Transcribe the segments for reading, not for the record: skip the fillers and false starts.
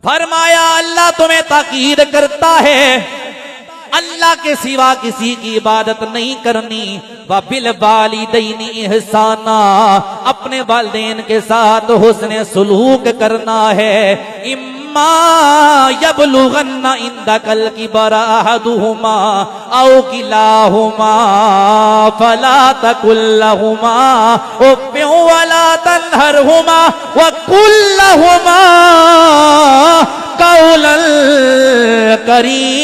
फरमाया अल्लाह तुम्हें ताकीद करता है अल्लाह के सिवा किसी की इबादत नहीं करनी। व बिल वालिदैनि इहसाना, अपने वालिदैन के साथ हुस्न सुलूक करना है। इम्मा यबलुगन्ना इंदकल किबरा अहदुहुमा औ किलाहुमा फला तकुल लहुमा उफ़्फ़िन वला तन्हरहुमा व कुल लहुमा कौलन करीमा।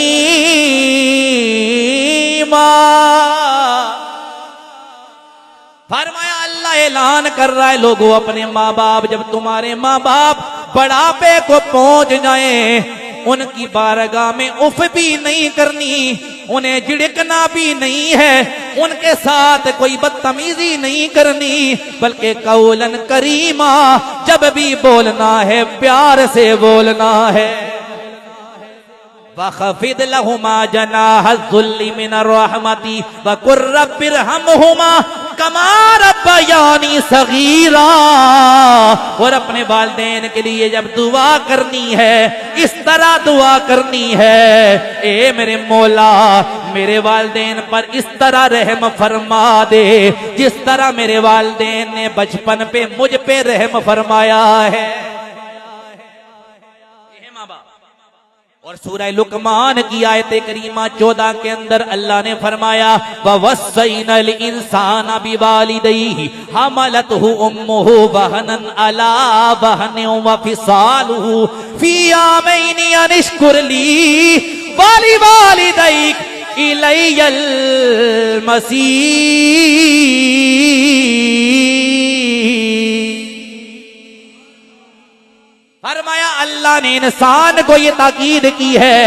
फरमाया अल्लाह ऐलान कर रहा है लोगों, अपने माँ बाप, जब तुम्हारे माँ बाप बुढ़ापे को पहुंच जाए उनकी बारगाह में उफ भी नहीं करनी, उन्हें झिड़कना भी नहीं है, उनके साथ कोई बदतमीजी नहीं करनी, बल्कि कौलन करीमा, जब भी बोलना है प्यार से बोलना है। वख़फ़िद लहुमा जनाहज़्ज़ुल्लि मिनर रहमति वक़ुल रब्बिरहमहुमा कमा रब्बयानी सगीरा। और अपने वालिदैन के लिए जब दुआ करनी है इस तरह दुआ करनी है, ए मेरे मौला मेरे वालिदैन पर इस तरह रहम फरमा दे जिस तरह मेरे वालिदैन ने बचपन पे मुझ पे रहम फरमाया है। और सूरह लुकमान की आयत करीमा 14 के अंदर अल्लाह ने फरमाया ववस्सैनल इंसाना बिवालिदैहि हमलतहु उम्मुहु वहनन अला वहनिन व फिसालुहु फी आमैनि अनिश्कुर ली वलिवालिदैक इलैयल मसीह। फरमाया अल्लाह ने इंसान को ये ताकीद की है।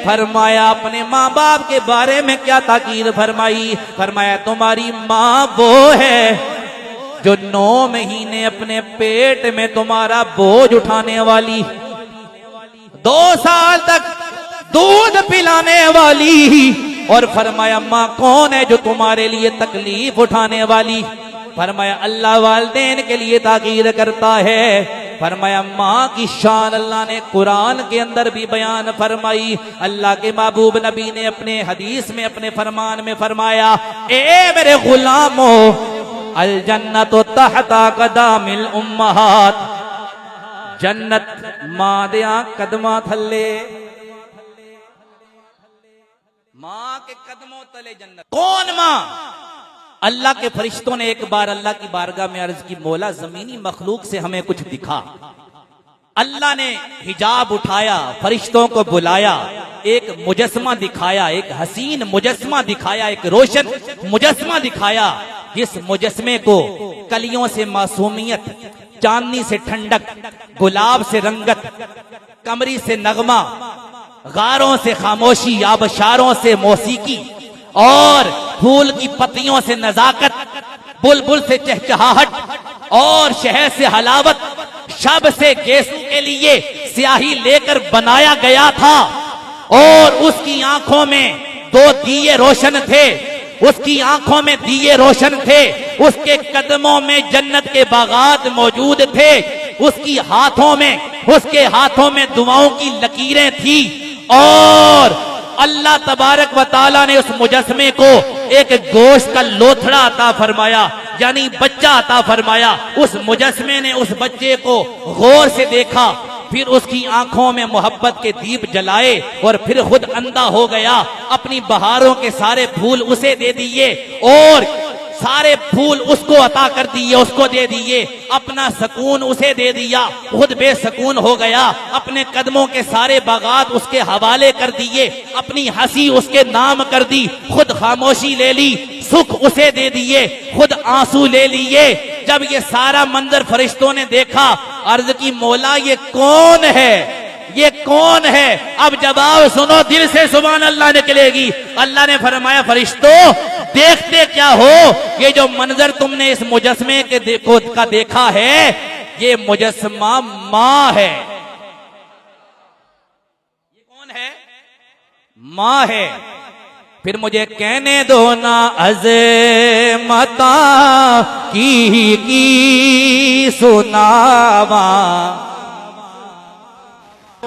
फरमाया अपने माँ बाप के बारे में क्या ताकीद फरमाई? फरमाया तुम्हारी माँ वो है जो 9 महीने अपने पेट में तुम्हारा बोझ उठाने वाली, 2 साल तक दूध पिलाने वाली। और फरमाया माँ कौन है जो तुम्हारे लिए तकलीफ उठाने वाली? फरमाया अल्लाह वालिदैन के लिए ताकीद करता है। फरमाया माँ की शान अल्लाह ने कुरान के अंदर भी बयान फरमाई। अल्लाह के महबूब नबी ने अपने हदीस में अपने फरमान में फरमाया, ए मेरे गुलामो अल जन्नतु तहता कदामिल उम्महात, जन्नत मां दे कदमा थल्ले, मां के कदमों तले जन्नत। कौन मां? अल्लाह के फरिश्तों ने एक बार अल्लाह की बारगाह में अर्ज की, मौला जमीनी मखलूक से हमें कुछ दिखा। अल्लाह ने हिजाब उठाया, फरिश्तों को बुलाया, एक मुजस्मा दिखाया, एक हसीन मुजस्मा दिखाया, एक रोशन मुजस्मा दिखाया, जिस मुजस्मे को कलियों से मासूमियत, चांदनी से ठंडक, गुलाब से रंगत, कमरी से नगमा, गारों से खामोशी, आबशारों से मौसीकी और फूल की पत्तियों से नजाकत, बुलबुल से चहचहाहट और शहद से हलावत, शब से गेसू के लिए स्याही लेकर बनाया गया था। और उसकी आंखों में 2 दिए रोशन थे, उसकी आंखों में दिए रोशन थे, उसके कदमों में जन्नत के बागात मौजूद थे, उसके हाथों में दुआओं की लकीरें थी। और अल्लाह तबारक व ताला ने उस मुजस्मे को एक गोश्त का लोथड़ा अता फरमाया, यानी बच्चा अता फरमाया। उस मुजस्मे ने उस बच्चे को गौर से देखा, फिर उसकी आंखों में मोहब्बत के दीप जलाए और फिर खुद अंधा हो गया। अपनी बहारों के सारे फूल उसे दे दिए और सारे फूल उसको अता कर दिए, उसको दे दिए। अपना सुकून उसे दे दिया, खुद बेसुकून हो गया। अपने कदमों के सारे बागात उसके हवाले कर दिए, अपनी हंसी उसके नाम कर दी, खुद खामोशी ले ली, सुख उसे दे दिए, खुद आंसू ले लिए। जब ये सारा मंजर फरिश्तों ने देखा, अर्ज की मौला ये कौन है, ये कौन है? अब जवाब सुनो, दिल से सुभान अल्लाह निकलेगी। अल्लाह ने फरमाया, फरिश्तों देखते क्या हो, ये जो मंजर तुमने इस मुजस्मे के का देखा है, ये मुजस्मा माँ है। ये कौन है? माँ है। फिर मुझे कहने दो ना अज़मता की सुनावा,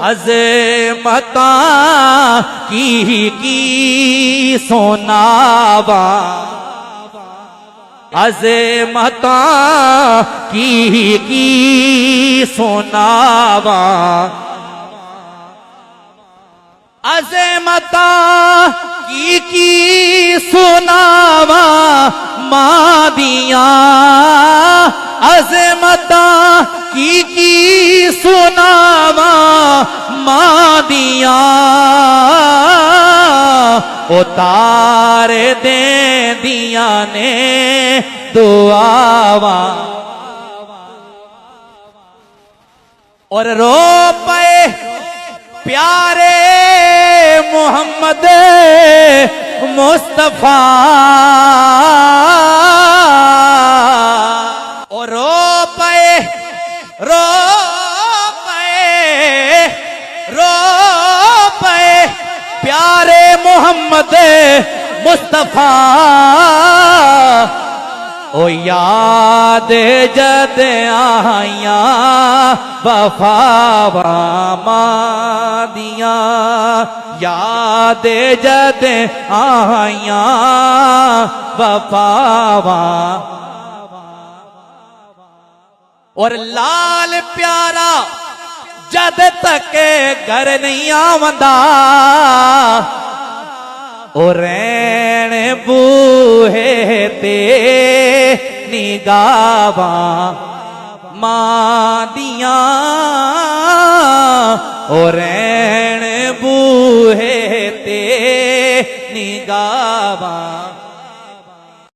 अज़मता की सोनावा, अज़मता की सोनावा, अज़मता की सुनावा मादिया, अज़मता की सुनावा मादिया, उतार दे दिया ने दुआवा, और रो पे प्यारे मोहम्मद मुस्तफा, और रो पे प्यारे मोहम्मद मुस्तफा, ओ याद जद आया वफावा मादिया, याद जद आया वफावा, और लाल प्यारा जद तक घर नहीं आवंदा, और रैन बूहे ते निगावा मादिया, और रैन बूहे ते निगावा।